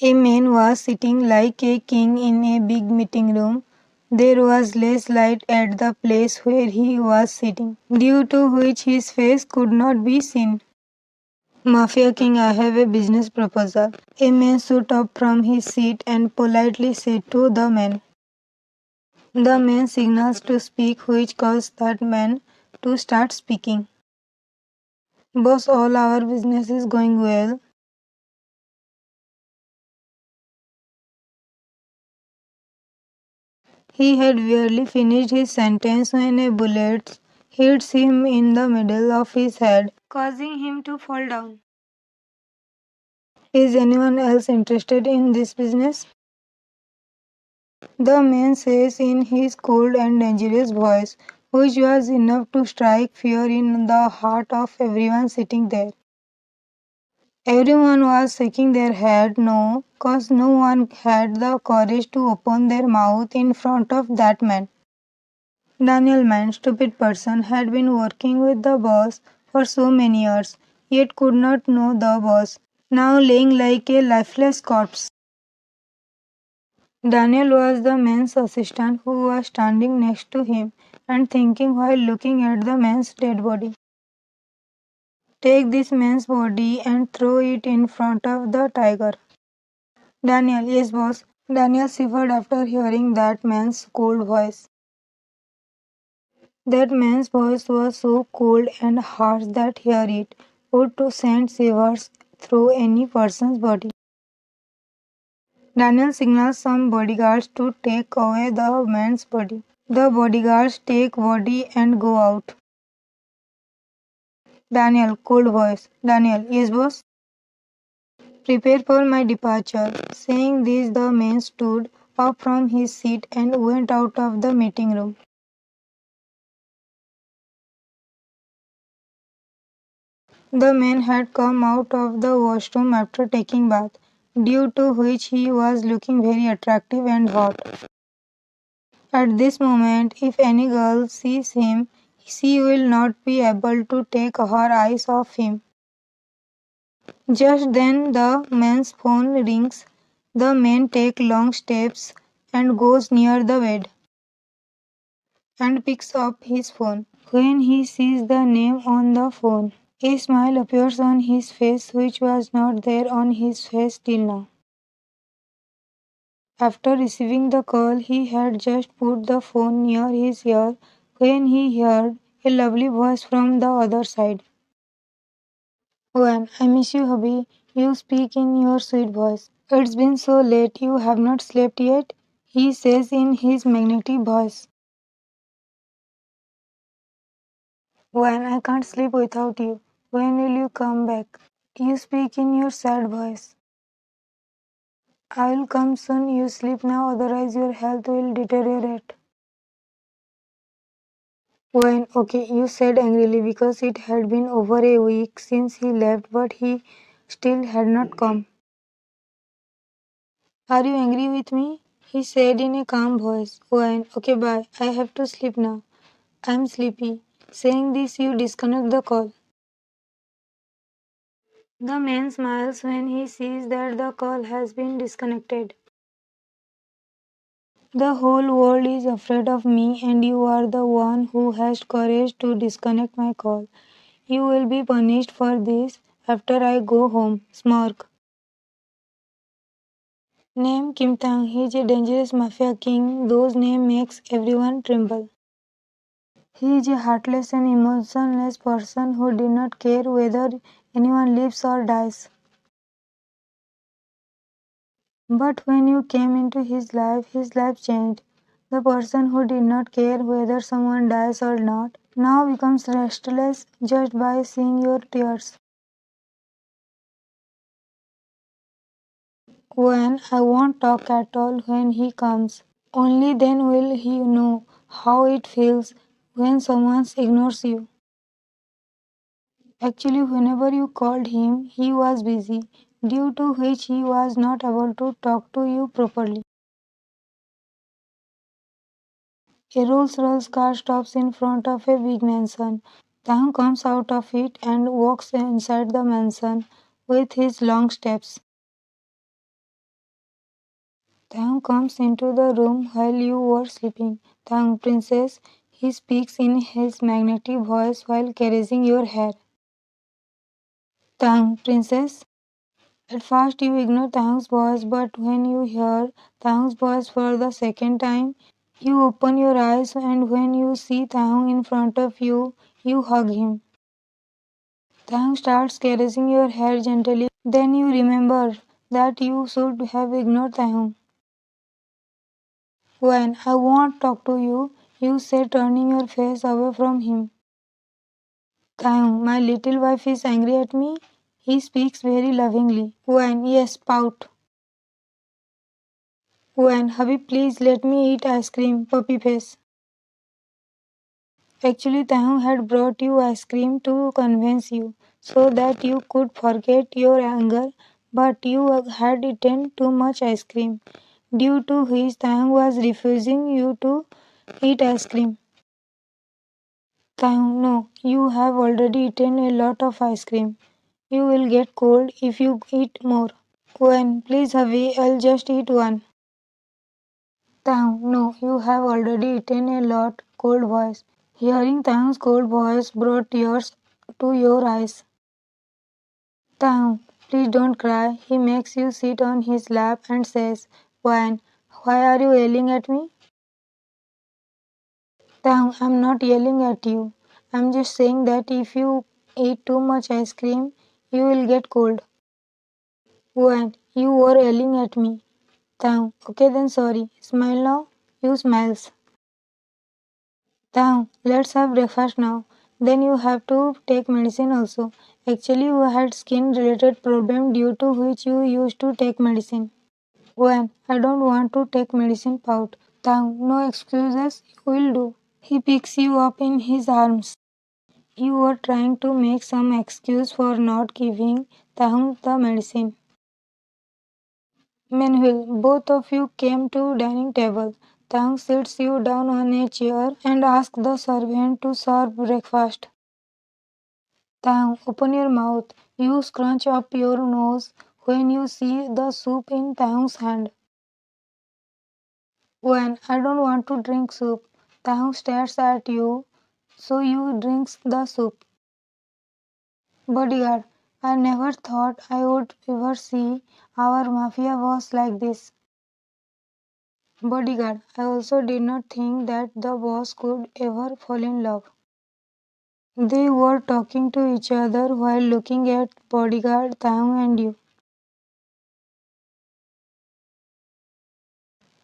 A man was sitting like a king in a big meeting room. There was less light at the place where he was sitting, due to which his face could not be seen. Mafia King, I have a business proposal. A man stood up from his seat and politely said to the man. The man signals to speak, which caused that man to start speaking. Boss, all our business is going well. He had barely finished his sentence when a bullet hits him in the middle of his head, causing him to fall down. Is anyone else interested in this business? The man says in his cold and dangerous voice, which was enough to strike fear in the heart of everyone sitting there. Everyone was shaking their head no, cause no one had the courage to open their mouth in front of that man. Daniel, man, stupid person, had been working with the boss for so many years, yet could not know the boss, now laying like a lifeless corpse. Daniel was the man's assistant who was standing next to him and thinking while looking at the man's dead body. Take this man's body and throw it in front of the tiger. Daniel, yes boss. Daniel shivered after hearing that man's cold voice. That man's voice was so cold and harsh that hear it would to send shivers through any person's body. Daniel signals some bodyguards to take away the man's body. The bodyguards take body and go out. Daniel, cold voice. Daniel, yes boss. Prepare for my departure. Saying this, the man stood up from his seat and went out of the meeting room. The man had come out of the washroom after taking bath, due to which he was looking very attractive and hot. At this moment, if any girl sees him, she will not be able to take her eyes off him. Just then the man's phone rings. The man takes long steps and goes near the bed and picks up his phone. When he sees the name on the phone, a smile appears on his face which was not there on his face till now. After receiving the call, he had just put the phone near his ear when he heard a lovely voice from the other side. When I miss you, hubby, you speak in your sweet voice. It's been so late, you have not slept yet, he says in his magnetic voice. When I can't sleep without you, when will you come back? You speak in your sad voice. I will come soon, you sleep now, otherwise your health will deteriorate. When, okay, you said angrily because it had been over a week since he left, but he still had not come. Are you angry with me? He said in a calm voice. When, okay, bye, I have to sleep now. I'm sleepy. Saying this, you disconnect the call. The man smiles when he sees that the call has been disconnected. The whole world is afraid of me, and you are the one who has courage to disconnect my call. You will be punished for this after I go home. Smirk. Name Kim Tang. He is a dangerous mafia king. Those name makes everyone tremble. He is a heartless and emotionless person who did not care whether anyone lives or dies. But when you came into his life changed. The person who did not care whether someone dies or not now becomes restless just by seeing your tears. When I won't talk at all when he comes, only then will he know how it feels when someone ignores you. Actually, whenever you called him, he was busy, due to which he was not able to talk to you properly. A Rolls-Royce car stops in front of a big mansion. Taehyung comes out of it and walks inside the mansion with his long steps. Taehyung comes into the room while you were sleeping. Taehyung, princess, he speaks in his magnetic voice while caressing your hair. Taehyung, princess. At first you ignore Taehyung's voice, but when you hear Taehyung's voice for the second time, you open your eyes, and when you see Taehyung in front of you, you hug him. Taehyung starts caressing your hair gently. Then you remember that you should have ignored Taehyung. When I won't talk to you, you say, turning your face away from him. Taehyung, my little wife is angry at me. He speaks very lovingly. When yes, pout. When hubby, please let me eat ice cream, puppy face. Actually, Taehyung had brought you ice cream to convince you, so that you could forget your anger, but you had eaten too much ice cream, due to which Taehyung was refusing you to eat ice cream. Taehyung, no, you have already eaten a lot of ice cream. You will get cold if you eat more. When, please hubby, I'll just eat one. Taehyung, no, you have already eaten a lot. Cold voice. Hearing Taehyung's cold voice brought tears to your eyes. Taehyung, please don't cry. He makes you sit on his lap and says, When, why are you yelling at me? Taehyung, I'm not yelling at you. I'm just saying that if you eat too much ice cream, you will get cold. When, you were yelling at me. Taehyung, okay then sorry. Smile now. You smiles. Taehyung, let's have breakfast now. Then you have to take medicine also. Actually, you had skin related problem due to which you used to take medicine. When I don't want to take medicine, pout. Taehyung, no excuses, you will do. He picks you up in his arms. You were trying to make some excuse for not giving Taehyung the medicine. Meanwhile, both of you came to dining table. Taehyung sits you down on a chair and asks the servant to serve breakfast. Taehyung, open your mouth. You scrunch up your nose when you see the soup in Taehyung's hand. When I don't want to drink soup, Taehyung stares at you, so you drinks the soup. Bodyguard, I never thought I would ever see our mafia boss like this. Bodyguard, I also did not think that the boss could ever fall in love. They were talking to each other while looking at Bodyguard, Taehyung and you.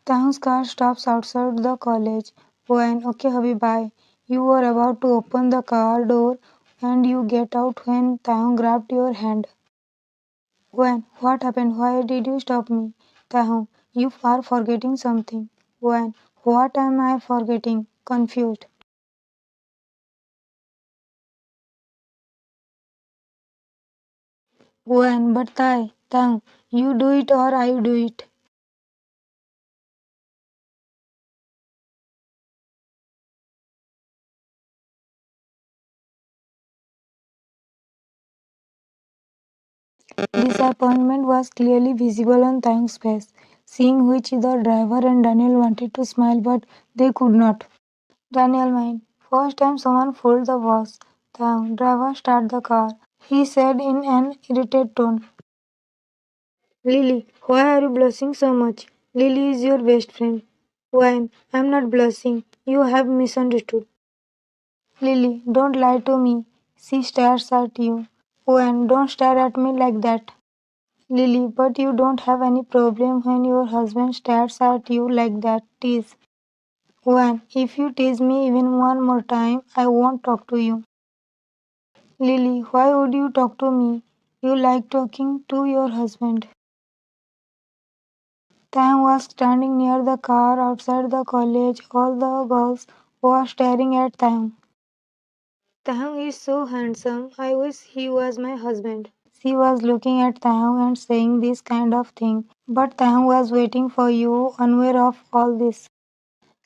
Taehyung's car stops outside the college. When, okay hubby, bye. You were about to open the car door and you get out when Taehyung grabbed your hand. When, what happened? Why did you stop me? Taehyung, you are forgetting something. When, what am I forgetting? Confused. When, but Taehyung, you do it or I do it. Disappointment was clearly visible on Taehyung's face, seeing which the driver and Daniel wanted to smile but they could not. Daniel mind. First time someone fooled the boss. Taehyung, driver, start the car. He said in an irritated tone. Lily, why are you blushing so much? Lily is your best friend. Why? I'm not blushing. You have misunderstood. Lily, don't lie to me. She stares at you. When don't stare at me like that. Lily, but you don't have any problem when your husband stares at you like that. Tease. When if you tease me even one more time, I won't talk to you. Lily, why would you talk to me? You like talking to your husband. Tang was standing near the car outside the college. All the girls were staring at Tang. Tang is so handsome. I wish he was my husband. She was looking at Tang and saying this kind of thing. But Tang was waiting for you, unaware of all this.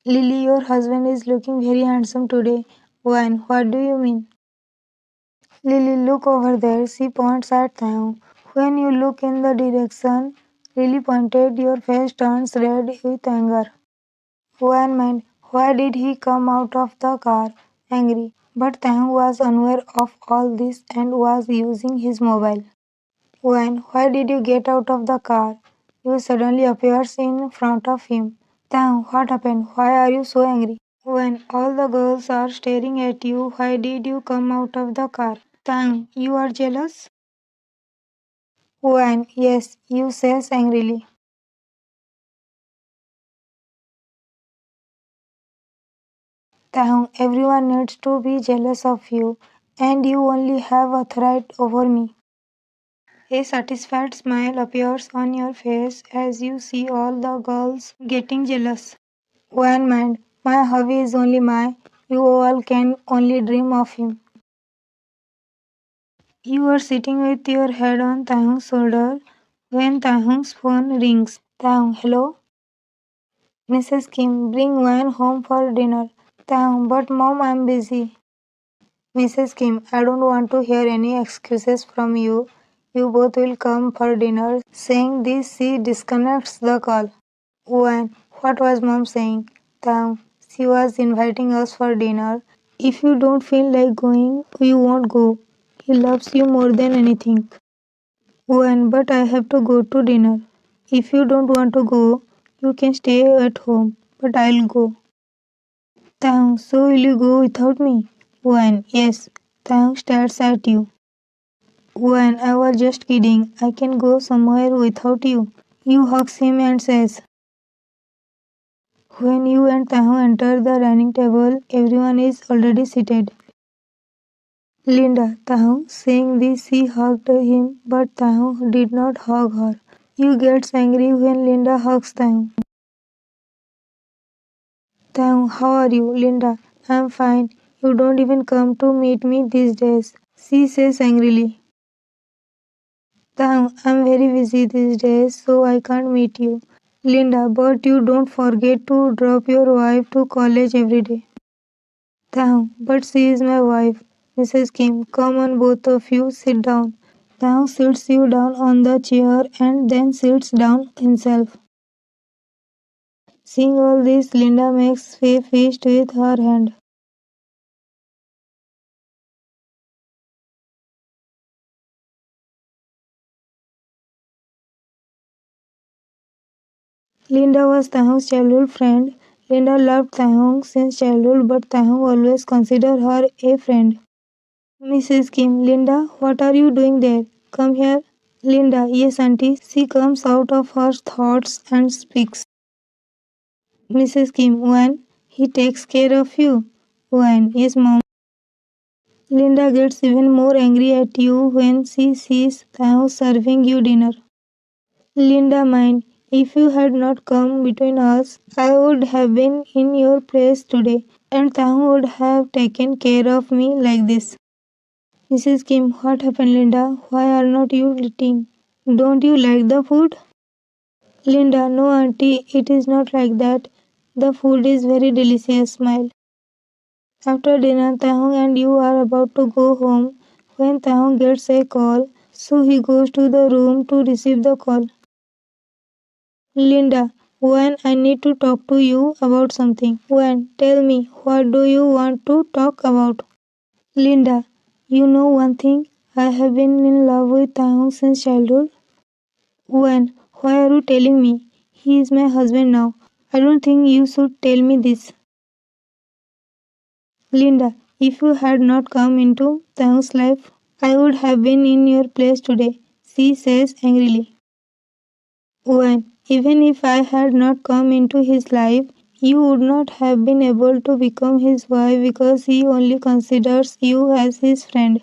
Lily, your husband is looking very handsome today. When? What do you mean? Lily, look over there. She points at Tang. When you look in the direction really pointed, your face turns red with anger. One man, why did he come out of the car? Angry. But taehyung was unaware of all this and was using his mobile. When, why did you get out of the car? You suddenly appears in front of him. taehyung, what happened? Why are you so angry? When all the girls are staring at you, why did you come out of the car? taehyung, you are jealous? When, yes, you says angrily. taehyung, everyone needs to be jealous of you, and you only have authority over me. A satisfied smile appears on your face as you see all the girls getting jealous. One man, my hobby is only my, you all can only dream of him. You are sitting with your head on taehyung's shoulder when taehyung's phone rings. taehyung, hello? Mrs. Kim, bring Wan home for dinner. taehyung, but mom, I'm busy. Mrs. Kim, I don't want to hear any excuses from you. You both will come for dinner. Saying this, she disconnects the call. Wan, what was mom saying? taehyung, she was inviting us for dinner. If you don't feel like going, you won't go. He loves you more than anything. Wan, but I have to go to dinner. If you don't want to go, you can stay at home, but I'll go. taehyung, so will you go without me? Wan, yes. taehyung stares at you. Wan, I was just kidding. I can go somewhere without you. You hugs him and says. When you and taehyung enter the dining table, everyone is already seated. Linda, taehyung, saying this, she hugged him, but taehyung did not hug her. You gets angry when Linda hugs taehyung. taehyung, how are you? Linda, I'm fine. You don't even come to meet me these days. She says angrily. taehyung, I'm very busy these days, so I can't meet you. Linda, but you don't forget to drop your wife to college every day. taehyung, but she is my wife. Mrs. Kim, come on both of you, sit down. taehyung sits you down on the chair and then sits down himself. Seeing all this, Linda makes a fist with her hand. Linda was taehyung's childhood friend. Linda loved taehyung since childhood, but taehyung always considered her a friend. Mrs. Kim, Linda, what are you doing there? Come here. Linda, yes, auntie. She comes out of her thoughts and speaks. Mrs. Kim, when he takes care of you. When, yes, mom. Linda gets even more angry at you when she sees taehyung serving you dinner. Linda, mind, if you had not come between us, I would have been in your place today, and taehyung would have taken care of me like this. Mrs. Kim, what happened, Linda? Why are not you eating? Don't you like the food? Linda, no, auntie, it is not like that. The food is very delicious. Smile. After dinner, taehyung and you are about to go home when taehyung gets a call, so he goes to the room to receive the call. Linda, when I need to talk to you about something. When, tell me, what do you want to talk about? Linda, you know one thing, I have been in love with taehyung since childhood. When, why are you telling me? He is my husband now. I don't think you should tell me this. Linda, if you had not come into taehyung's life, I would have been in your place today, she says angrily. When, even if I had not come into his life, you would not have been able to become his wife because he only considers you as his friend.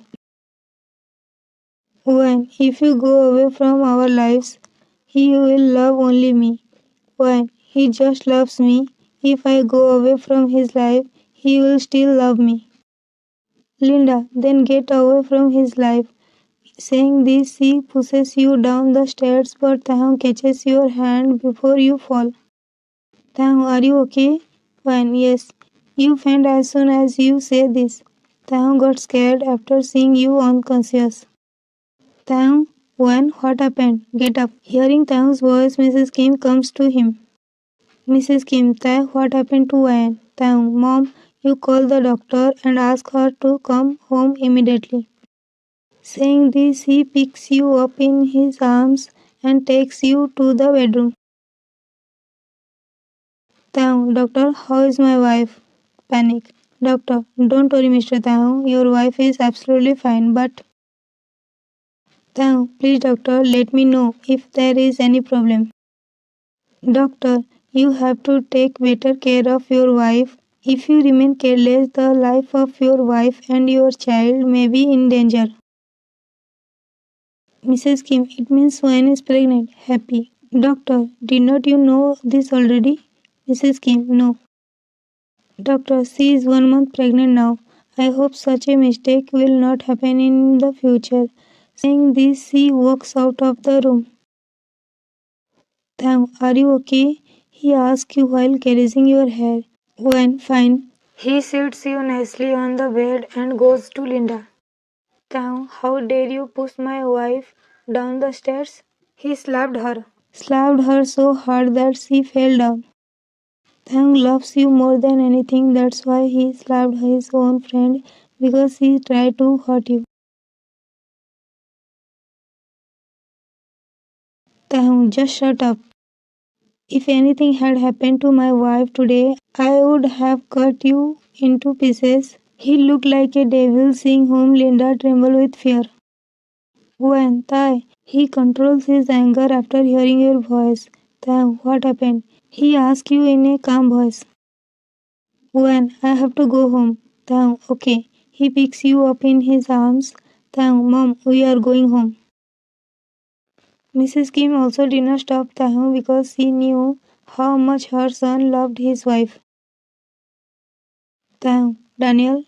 When, if you go away from our lives, he will love only me. When, he just loves me. If I go away from his life, he will still love me. Linda, then get away from his life. Saying this, she pushes you down the stairs, but taehyung catches your hand before you fall. taehyung, are you okay? Fine, yes. You faint as soon as you say this. taehyung got scared after seeing you unconscious. taehyung, When? What happened? Get up. Hearing Taehyung's voice, Mrs. Kim comes to him. Mrs. Kim, Tae, what happened to Wayne? Taehyung, Mom, you call the doctor and ask her to come home immediately. Saying this, he picks you up in his arms and takes you to the bedroom. Taehyung, Doctor, how is my wife? Panic. Doctor, don't worry, Mr. Taehyung, your wife is absolutely fine, but Taehyung, please doctor, let me know if there is any problem. Doctor, you have to take better care of your wife. If you remain careless, the life of your wife and your child may be in danger. Mrs. Kim, it means Swain is pregnant. Happy. Doctor, did not you know this already? Mrs. Kim, no. Doctor, she is 1 month pregnant now. I hope such a mistake will not happen in the future. Saying this, she walks out of the room. Taehyung, are you okay? He asks you while caressing your hair. When fine. He sits you nicely on the bed and goes to Linda. Taehyung, how dare you push my wife down the stairs? He slapped her. Slapped her so hard that she fell down. Taehyung loves you more than anything, that's why he slapped his own friend because he tried to hurt you. Taehyung, just shut up. If anything had happened to my wife today, I would have cut you into pieces. He looked like a devil, seeing whom Linda trembled with fear. When, Thai, he controls his anger after hearing your voice. Taehyung, what happened? He asked you in a calm voice. When, I have to go home. Taehyung, okay. He picks you up in his arms. Taehyung, Mom, we are going home. Mrs. Kim also did not stop Taehyung because she knew how much her son loved his wife. Taehyung, Daniel,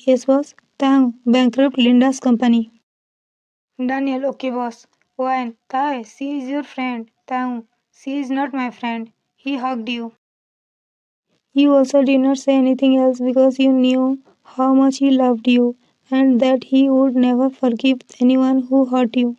yes boss. Taehyung, bankrupt Linda's company. Daniel, okay boss. When, Tae, she is your friend. Taehyung, she is not my friend. He hugged you. You also did not say anything else because you knew how much he loved you and that he would never forgive anyone who hurt you.